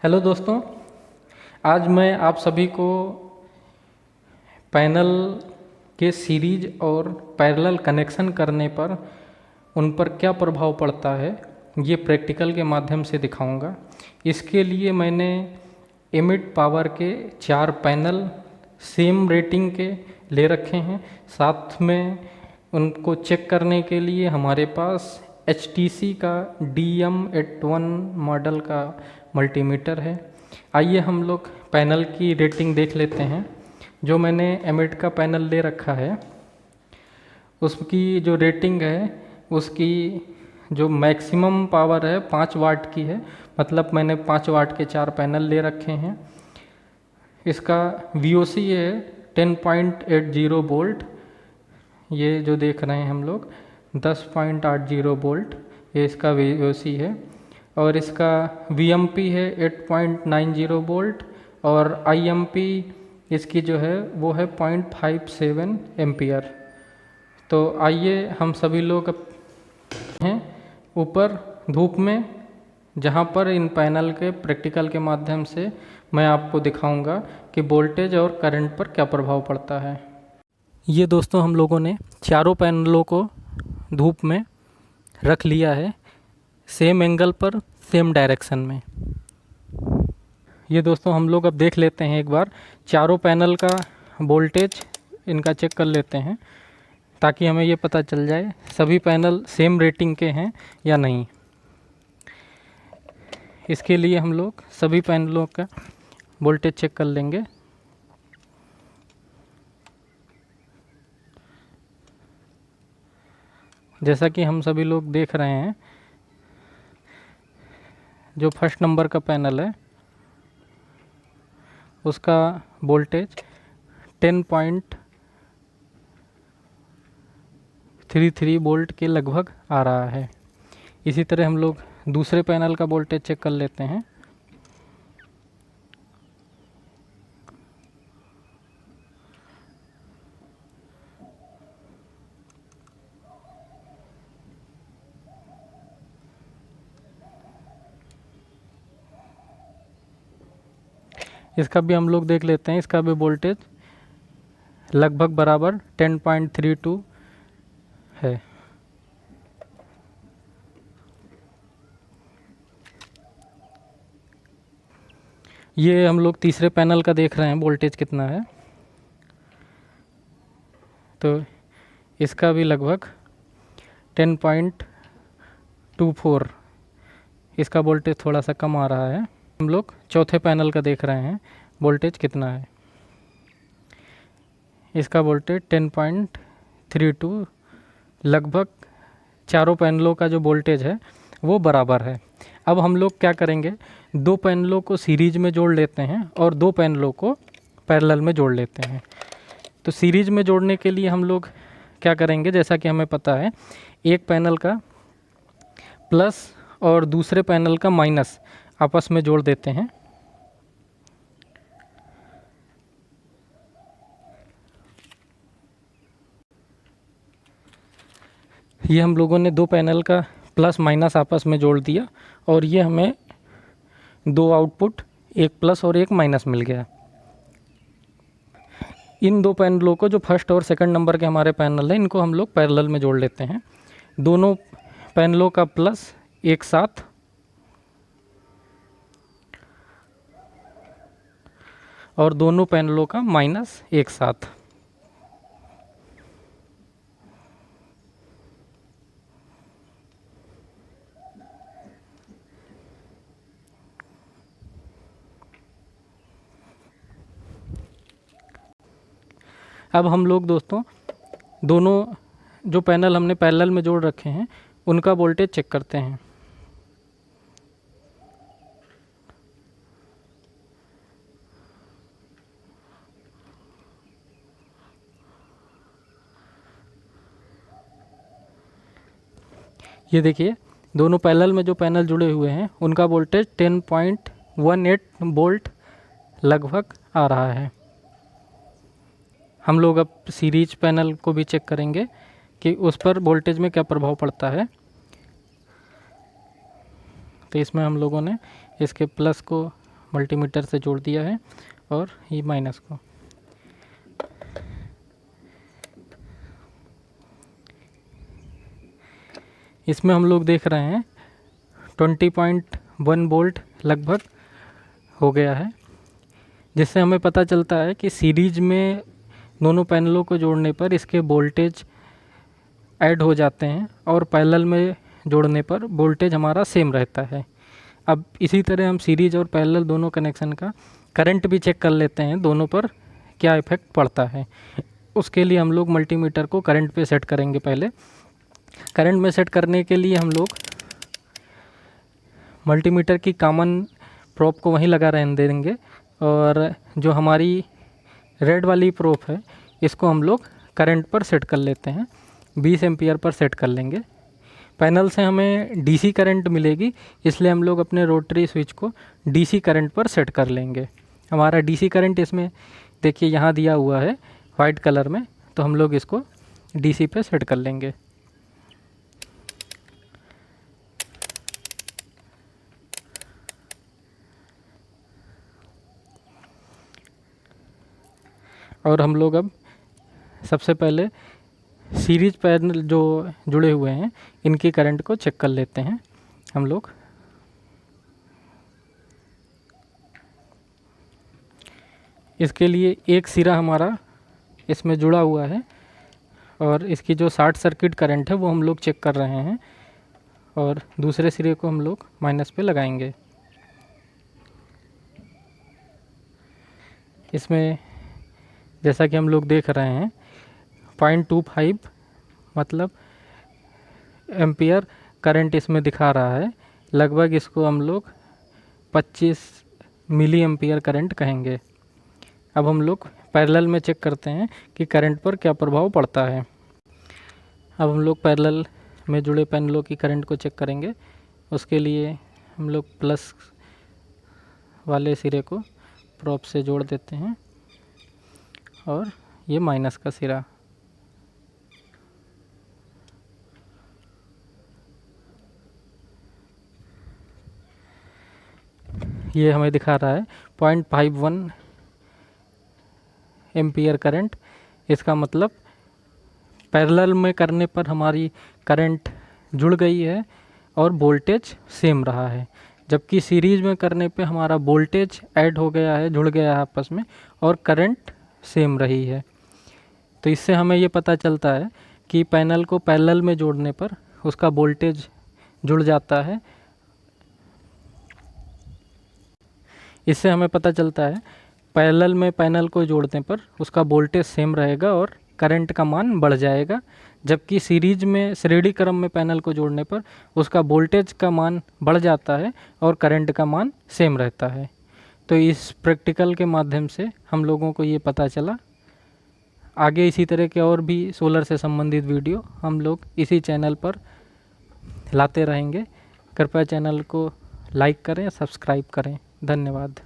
Hello दोस्तों, आज मैं आप सभी को पैनल के सीरीज और पैरेलल कनेक्शन करने पर उन पर क्या प्रभाव पड़ता है ये प्रैक्टिकल के माध्यम से दिखाऊंगा। इसके लिए मैंने एमिट पावर के 4 पैनल सेम रेटिंग के ले रखे हैं। साथ में उनको चेक करने के लिए हमारे पास HTC का DM81 मॉडल का मल्टीमीटर है। आइए हम लोग पैनल की रेटिंग देख लेते हैं। जो मैंने एमिट का पैनल ले रखा है उसकी जो रेटिंग है, उसकी जो मैक्सिमम पावर है 5 वाट की है। मतलब मैंने 5 वाट के 4 पैनल ले रखे हैं। इसका VOC है 10.80 वोल्ट। ये जो देख रहे हैं हम लोग 10.80 वोल्ट, ये इसका VOC है। और इसका VMP है 8.90 वोल्ट और IMP इसकी जो है वो है 0.57 एम्पियर। तो आइए हम सभी लोग हैं ऊपर धूप में, जहाँ पर इन पैनल के प्रैक्टिकल के माध्यम से मैं आपको दिखाऊंगा कि वोल्टेज और करंट पर क्या प्रभाव पड़ता है। ये दोस्तों हम लोगों ने चारों पैनलों को धूप में रख लिया है, सेम एंगल पर, सेम डायरेक्शन में। ये दोस्तों हम लोग अब देख लेते हैं, एक बार चारों पैनल का वोल्टेज इनका चेक कर लेते हैं ताकि हमें ये पता चल जाए सभी पैनल सेम रेटिंग के हैं या नहीं। इसके लिए हम लोग सभी पैनलों का वोल्टेज चेक कर लेंगे। जैसा कि हम सभी लोग देख रहे हैं, जो फर्स्ट नंबर का पैनल है उसका वोल्टेज 10.33 वोल्ट के लगभग आ रहा है। इसी तरह हम लोग दूसरे पैनल का वोल्टेज चेक कर लेते हैं। इसका भी हम लोग देख लेते हैं। इसका भी वोल्टेज लगभग बराबर 10.32 है। ये हम लोग तीसरे पैनल का देख रहे हैं वोल्टेज कितना है। तो इसका भी लगभग 10.24, इसका वोल्टेज थोड़ा सा कम आ रहा है। हम लोग चौथे पैनल का देख रहे हैं वोल्टेज कितना है। इसका वोल्टेज 10.32, लगभग चारों पैनलों का जो वोल्टेज है वो बराबर है। अब हम लोग क्या करेंगे, 2 पैनलों को सीरीज में जोड़ लेते हैं और 2 पैनलों को पैरेलल में जोड़ लेते हैं। तो सीरीज में जोड़ने के लिए हम लोग क्या करेंगे, जैसा कि हमें पता है एक पैनल का प्लस और दूसरे पैनल का माइनस आपस में जोड़ देते हैं। ये हम लोगों ने 2 पैनल का प्लस माइनस आपस में जोड़ दिया और ये हमें 2 आउटपुट, एक प्लस और एक माइनस मिल गया। इन 2 पैनलों को, जो फर्स्ट और सेकंड नंबर के हमारे पैनल हैं, इनको हम लोग पैरेलल में जोड़ लेते हैं। दोनों पैनलों का प्लस एक साथ और दोनों पैनलों का माइनस एक साथ। अब हम लोग दोस्तों दोनों जो पैनल हमने पैरेलल में जोड़ रखे हैं उनका वोल्टेज चेक करते हैं। ये देखिए, दोनों पैरेलल में जो पैनल जुड़े हुए हैं उनका वोल्टेज 10.18 वोल्ट लगभग आ रहा है। हम लोग अब सीरीज पैनल को भी चेक करेंगे कि उस पर वोल्टेज में क्या प्रभाव पड़ता है। तो इसमें हम लोगों ने इसके प्लस को मल्टीमीटर से जोड़ दिया है और ये माइनस को। इसमें हम लोग देख रहे हैं 20.1 वोल्ट लगभग हो गया है, जिससे हमें पता चलता है कि सीरीज में दोनों पैनलों को जोड़ने पर इसके वोल्टेज ऐड हो जाते हैं और पैरेलल में जोड़ने पर वोल्टेज हमारा सेम रहता है। अब इसी तरह हम सीरीज और पैरेलल दोनों कनेक्शन का करंट भी चेक कर लेते हैं, दोनों पर क्या इफ़ेक्ट पड़ता है। उसके लिए हम लोग मल्टीमीटर को करंट पे सेट करेंगे। पहले करंट में सेट करने के लिए हम लोग मल्टीमीटर की कॉमन प्रोब को वहीं लगा रहने देंगे और जो हमारी रेड वाली प्रोब है इसको हम लोग करंट पर सेट कर लेते हैं, 20 एम्पियर पर सेट कर लेंगे। पैनल से हमें डीसी करंट मिलेगी, इसलिए हम लोग अपने रोटरी स्विच को डीसी करंट पर सेट कर लेंगे। हमारा डीसी करंट इसमें देखिए यहाँ दिया हुआ है वाइट कलर में, तो हम लोग इसको डीसी पे सेट कर लेंगे। और हम लोग अब सबसे पहले सीरीज पैनल जो जुड़े हुए हैं इनकी करंट को चेक कर लेते हैं हम लोग। इसके लिए एक सिरा हमारा इसमें जुड़ा हुआ है और इसकी जो शॉर्ट सर्किट करंट है वो हम लोग चेक कर रहे हैं और दूसरे सिरे को हम लोग माइनस पे लगाएंगे। इसमें जैसा कि हम लोग देख रहे हैं 0.25 मतलब एम्पियर करंट इसमें दिखा रहा है। लगभग इसको हम लोग 25 मिली एम्पियर करंट कहेंगे। अब हम लोग पैरेलल में चेक करते हैं कि करंट पर क्या प्रभाव पड़ता है। अब हम लोग पैरेलल में जुड़े पैनलों की करंट को चेक करेंगे। उसके लिए हम लोग प्लस वाले सिरे को प्रोब से जोड़ देते हैं और ये माइनस का सिरा। ये हमें दिखा रहा है 0.51 एम्पियर करंट। इसका मतलब पैरेलल में करने पर हमारी करंट जुड़ गई है और वोल्टेज सेम रहा है, जबकि सीरीज में करने पे हमारा वोल्टेज ऐड हो गया है, जुड़ गया है आपस में और करंट सेम रही है। तो इससे हमें ये पता चलता है कि पैनल को पैरेलल में जोड़ने पर उसका वोल्टेज जुड़ जाता है। इससे हमें पता चलता है पैरेलल में पैनल को जोड़ने पर उसका वोल्टेज सेम रहेगा और करंट का मान बढ़ जाएगा, जबकि सीरीज में श्रेणी क्रम में पैनल को जोड़ने पर उसका वोल्टेज का मान बढ़ जाता है और करंट का मान सेम रहता है। तो इस प्रैक्टिकल के माध्यम से हम लोगों को ये पता चला। आगे इसी तरह के और भी सोलर से संबंधित वीडियो हम लोग इसी चैनल पर लाते रहेंगे। कृपया चैनल को लाइक करें, सब्सक्राइब करें। धन्यवाद।